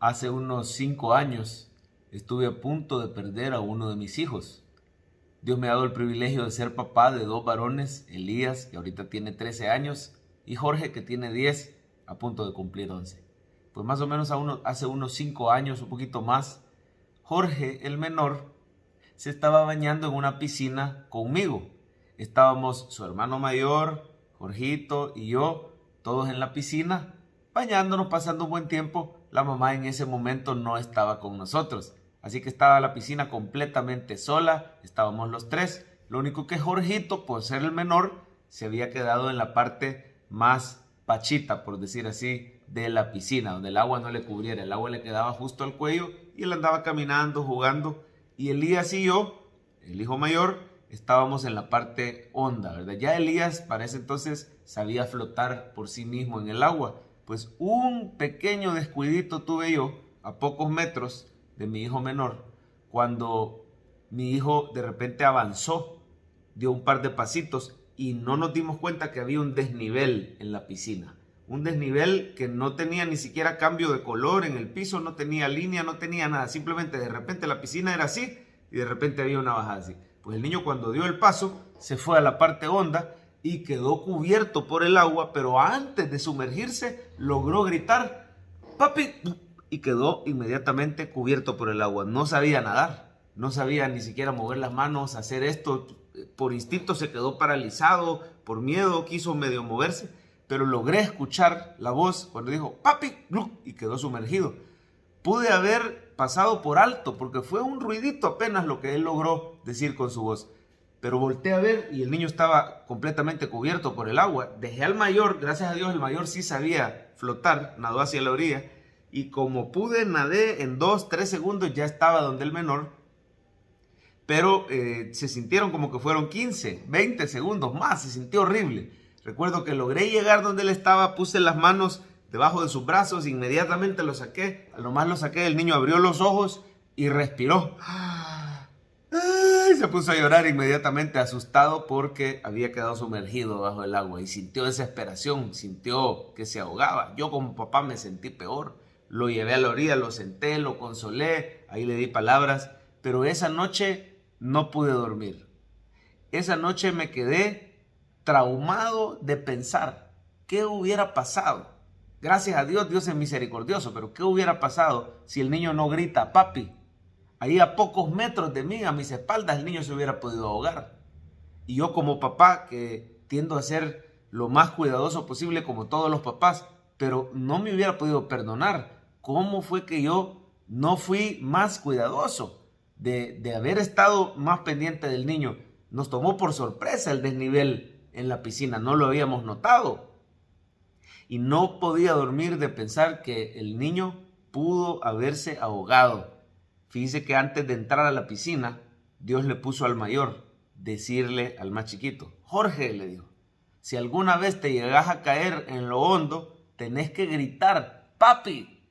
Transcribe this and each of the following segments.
Hace unos 5 años estuve a punto de perder a uno de mis hijos. Dios me ha dado el privilegio de ser papá de 2 varones, Elías, que ahorita tiene 13 años, y Jorge, que tiene 10, a punto de cumplir 11. Pues más o menos hace unos 5 años, un poquito más, Jorge, el menor, se estaba bañando en una piscina conmigo. Estábamos su hermano mayor, Jorgito y yo, todos en la piscina, bañándonos, pasando un buen tiempo. La mamá en ese momento no estaba con nosotros, así que estaba la piscina completamente sola, estábamos los tres. Lo único que Jorgito, por ser el menor, se había quedado en la parte más pachita, por decir así, de la piscina, donde el agua no le cubriera, el agua le quedaba justo al cuello y él andaba caminando, jugando. Y Elías y yo, el hijo mayor, estábamos en la parte honda, ¿verdad? Ya Elías para ese entonces sabía flotar por sí mismo en el agua. Pues un pequeño descuidito tuve yo a pocos metros de mi hijo menor, cuando mi hijo de repente avanzó, dio un par de pasitos y no nos dimos cuenta que había un desnivel en la piscina. Un desnivel que no tenía ni siquiera cambio de color en el piso, no tenía línea, no tenía nada. Simplemente de repente la piscina era así y de repente había una bajada así. Pues el niño, cuando dio el paso, se fue a la parte honda y quedó cubierto por el agua, pero antes de sumergirse logró gritar "papi", y quedó inmediatamente cubierto por el agua. No sabía nadar, no sabía ni siquiera mover las manos, hacer esto. Por instinto se quedó paralizado, por miedo quiso medio moverse, pero logré escuchar la voz cuando dijo "papi", y quedó sumergido. Pude haber pasado por alto porque fue un ruidito apenas lo que él logró decir con su voz. Pero volteé a ver y el niño estaba completamente cubierto por el agua. Dejé al mayor, gracias a Dios el mayor sí sabía flotar, nadó hacia la orilla. Y como pude, nadé en 2, 3 segundos, ya estaba donde el menor. Pero se sintieron como que fueron 15, 20 segundos más, se sintió horrible. Recuerdo que logré llegar donde él estaba, puse las manos debajo de sus brazos, inmediatamente lo saqué. Al nomás lo saqué, el niño abrió los ojos y respiró. Se puso a llorar inmediatamente, asustado porque había quedado sumergido bajo el agua y sintió desesperación, sintió que se ahogaba. Yo como papá me sentí peor. Lo llevé a la orilla, lo senté, lo consolé, ahí le di palabras, pero esa noche no pude dormir. Esa noche me quedé traumado de pensar qué hubiera pasado. Gracias a Dios, Dios es misericordioso, pero ¿qué hubiera pasado si el niño no grita "papi"? Ahí a pocos metros de mí, a mis espaldas, el niño se hubiera podido ahogar. Y yo como papá, que tiendo a ser lo más cuidadoso posible como todos los papás, pero no me hubiera podido perdonar. ¿Cómo fue que yo no fui más cuidadoso de haber estado más pendiente del niño? Nos tomó por sorpresa el desnivel en la piscina, no lo habíamos notado. Y no podía dormir de pensar que el niño pudo haberse ahogado. Fíjese que antes de entrar a la piscina, Dios le puso al mayor decirle al más chiquito: Jorge, le dijo, si alguna vez te llegas a caer en lo hondo, tenés que gritar "papi".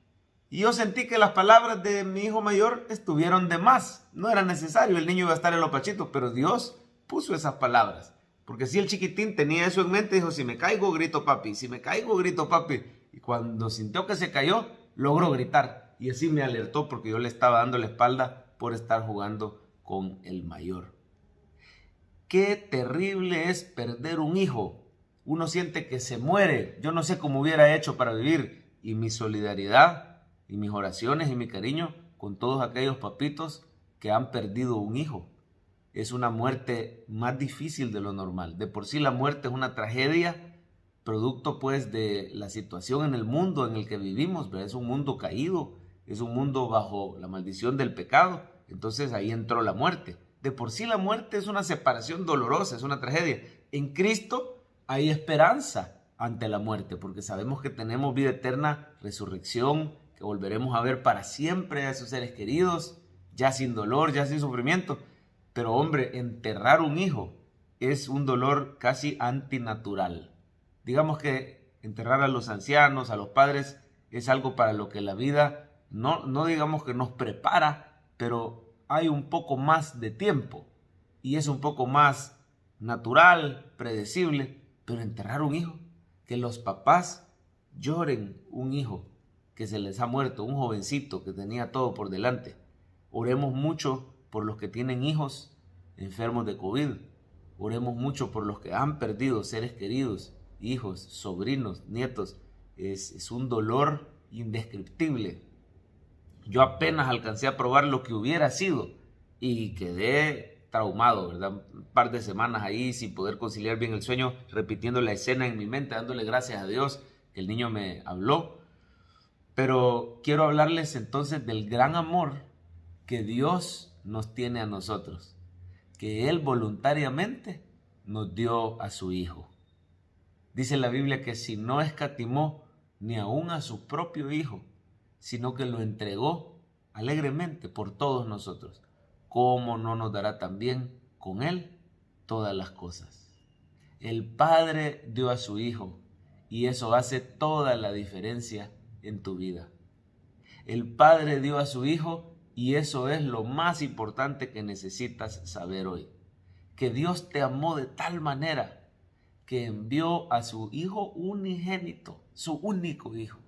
Y yo sentí que las palabras de mi hijo mayor estuvieron de más. No era necesario, el niño iba a estar en lo pachito, pero Dios puso esas palabras. Porque si el chiquitín tenía eso en mente, dijo: si me caigo, grito "papi", si me caigo, grito "papi". Y cuando sintió que se cayó, logró gritar. Y así me alertó porque yo le estaba dando la espalda por estar jugando con el mayor. Qué terrible es perder un hijo. Uno siente que se muere. Yo no sé cómo hubiera hecho para vivir. Y mi solidaridad y mis oraciones y mi cariño con todos aquellos papitos que han perdido un hijo. Es una muerte más difícil de lo normal. De por sí la muerte es una tragedia, producto pues de la situación en el mundo en el que vivimos, ¿verdad? Es un mundo caído, es un mundo bajo la maldición del pecado. Entonces ahí entró la muerte. De por sí la muerte es una separación dolorosa, es una tragedia. En Cristo hay esperanza ante la muerte, porque sabemos que tenemos vida eterna, resurrección, que volveremos a ver para siempre a esos seres queridos, ya sin dolor, ya sin sufrimiento. Pero hombre, enterrar un hijo es un dolor casi antinatural. Digamos que enterrar a los ancianos, a los padres, es algo para lo que la vida no digamos que nos prepara, pero hay un poco más de tiempo y es un poco más natural, predecible. Pero enterrar un hijo, que los papás lloren un hijo, que se les ha muerto, un jovencito que tenía todo por delante. Oremos mucho por los que tienen hijos enfermos de COVID. Oremos mucho por los que han perdido seres queridos, hijos, sobrinos, nietos. Es un dolor indescriptible. Yo apenas alcancé a probar lo que hubiera sido y quedé traumado, ¿verdad? Un par de semanas ahí sin poder conciliar bien el sueño, repitiendo la escena en mi mente, dándole gracias a Dios que el niño me habló. Pero quiero hablarles entonces del gran amor que Dios nos tiene a nosotros, que Él voluntariamente nos dio a su Hijo. Dice la Biblia que si no escatimó ni aún a su propio Hijo, sino que lo entregó alegremente por todos nosotros, ¿cómo no nos dará también con Él todas las cosas? El Padre dio a su Hijo y eso hace toda la diferencia en tu vida. El Padre dio a su Hijo y eso es lo más importante que necesitas saber hoy. Que Dios te amó de tal manera que envió a su Hijo unigénito, su único Hijo,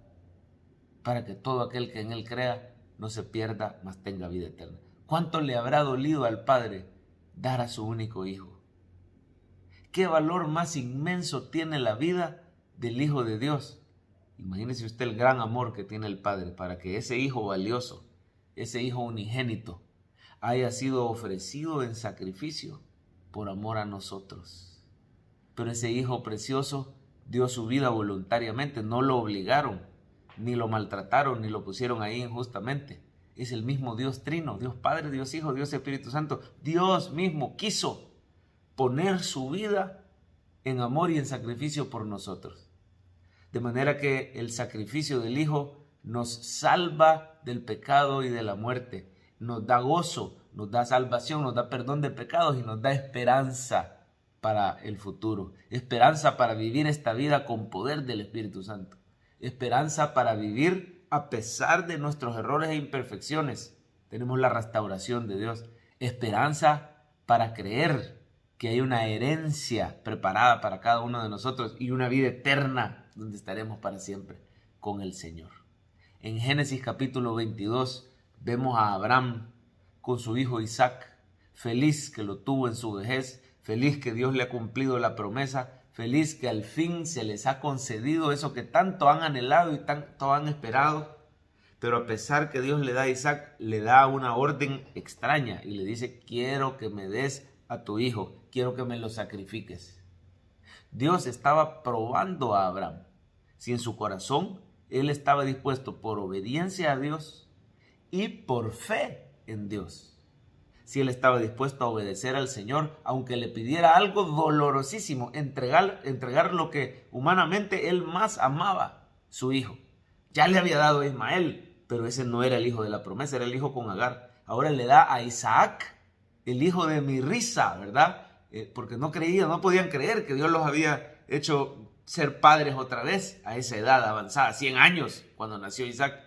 para que todo aquel que en Él crea no se pierda, mas tenga vida eterna. ¿Cuánto le habrá dolido al Padre dar a su único Hijo? ¿Qué valor más inmenso tiene la vida del Hijo de Dios? Imagínese usted el gran amor que tiene el Padre para que ese Hijo valioso, ese Hijo unigénito, haya sido ofrecido en sacrificio por amor a nosotros. Pero ese Hijo precioso dio su vida voluntariamente, no lo obligaron, ni lo maltrataron, ni lo pusieron ahí injustamente. Es el mismo Dios Trino, Dios Padre, Dios Hijo, Dios Espíritu Santo. Dios mismo quiso poner su vida en amor y en sacrificio por nosotros. De manera que el sacrificio del Hijo nos salva del pecado y de la muerte. Nos da gozo, nos da salvación, nos da perdón de pecados y nos da esperanza para el futuro. Esperanza para vivir esta vida con poder del Espíritu Santo. Esperanza para vivir a pesar de nuestros errores e imperfecciones. Tenemos la restauración de Dios. Esperanza para creer que hay una herencia preparada para cada uno de nosotros y una vida eterna donde estaremos para siempre con el Señor. En Génesis capítulo 22 vemos a Abraham con su hijo Isaac, feliz que lo tuvo en su vejez, feliz que Dios le ha cumplido la promesa, feliz que al fin se les ha concedido eso que tanto han anhelado y tanto han esperado. Pero a pesar que Dios le da a Isaac, le da una orden extraña y le dice: quiero que me des a tu hijo, quiero que me lo sacrifiques. Dios estaba probando a Abraham si en su corazón él estaba dispuesto por obediencia a Dios y por fe en Dios. Si él estaba dispuesto a obedecer al Señor, aunque le pidiera algo dolorosísimo, entregar lo que humanamente él más amaba, su hijo. Ya le había dado a Ismael, pero ese no era el hijo de la promesa, era el hijo con Agar. Ahora le da a Isaac, el hijo de mi risa, ¿verdad? Porque no podían creer que Dios los había hecho ser padres otra vez a esa edad avanzada, 100 años cuando nació Isaac.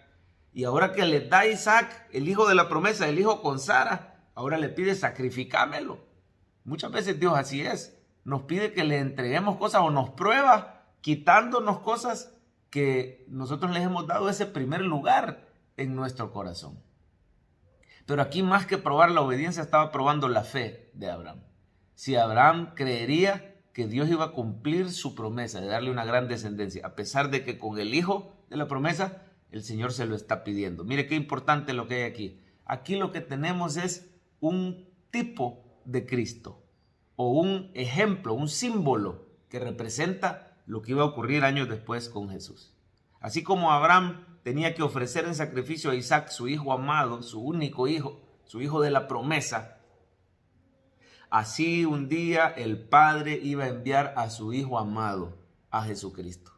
Y ahora que le da a Isaac, el hijo de la promesa, el hijo con Sara, ahora le pide: sacrificámelo. Muchas veces Dios así es. Nos pide que le entreguemos cosas o nos prueba quitándonos cosas que nosotros les hemos dado ese primer lugar en nuestro corazón. Pero aquí, más que probar la obediencia, estaba probando la fe de Abraham. Si Abraham creería que Dios iba a cumplir su promesa de darle una gran descendencia, a pesar de que con el hijo de la promesa el Señor se lo está pidiendo. Mire qué importante lo que hay aquí. Aquí lo que tenemos es un tipo de Cristo o un ejemplo, un símbolo que representa lo que iba a ocurrir años después con Jesús. Así como Abraham tenía que ofrecer en sacrificio a Isaac, su hijo amado, su único hijo, su hijo de la promesa, así un día el Padre iba a enviar a su hijo amado, a Jesucristo.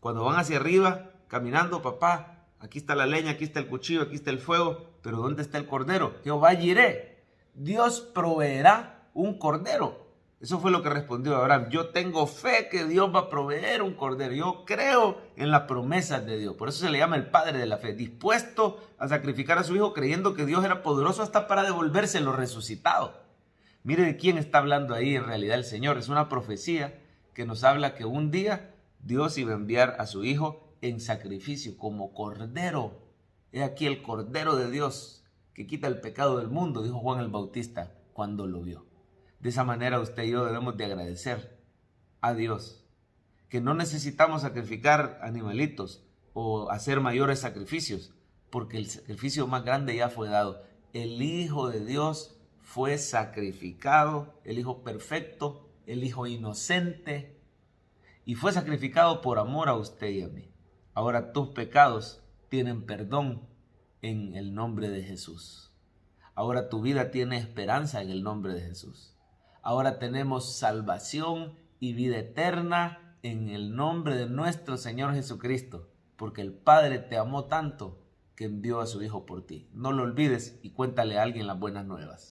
Cuando van hacia arriba, caminando: papá, aquí está la leña, aquí está el cuchillo, aquí está el fuego, pero ¿dónde está el cordero? Jehová Jireh, Dios proveerá un cordero. Eso fue lo que respondió Abraham: yo tengo fe que Dios va a proveer un cordero. Yo creo en las promesas de Dios. Por eso se le llama el padre de la fe, dispuesto a sacrificar a su hijo, creyendo que Dios era poderoso hasta para devolvérselo resucitado. Mire de quién está hablando ahí en realidad el Señor. Es una profecía que nos habla que un día Dios iba a enviar a su hijo en sacrificio como cordero. He aquí el cordero de Dios que quita el pecado del mundo, dijo Juan el Bautista cuando lo vio. De esa manera usted y yo debemos de agradecer a Dios que no necesitamos sacrificar animalitos o hacer mayores sacrificios, porque el sacrificio más grande ya fue dado. El Hijo de Dios fue sacrificado, el Hijo perfecto, el Hijo inocente, y fue sacrificado por amor a usted y a mí. Ahora tus pecados tienen perdón en el nombre de Jesús. Ahora tu vida tiene esperanza en el nombre de Jesús. Ahora tenemos salvación y vida eterna en el nombre de nuestro Señor Jesucristo, porque el Padre te amó tanto que envió a su Hijo por ti. No lo olvides y cuéntale a alguien las buenas nuevas.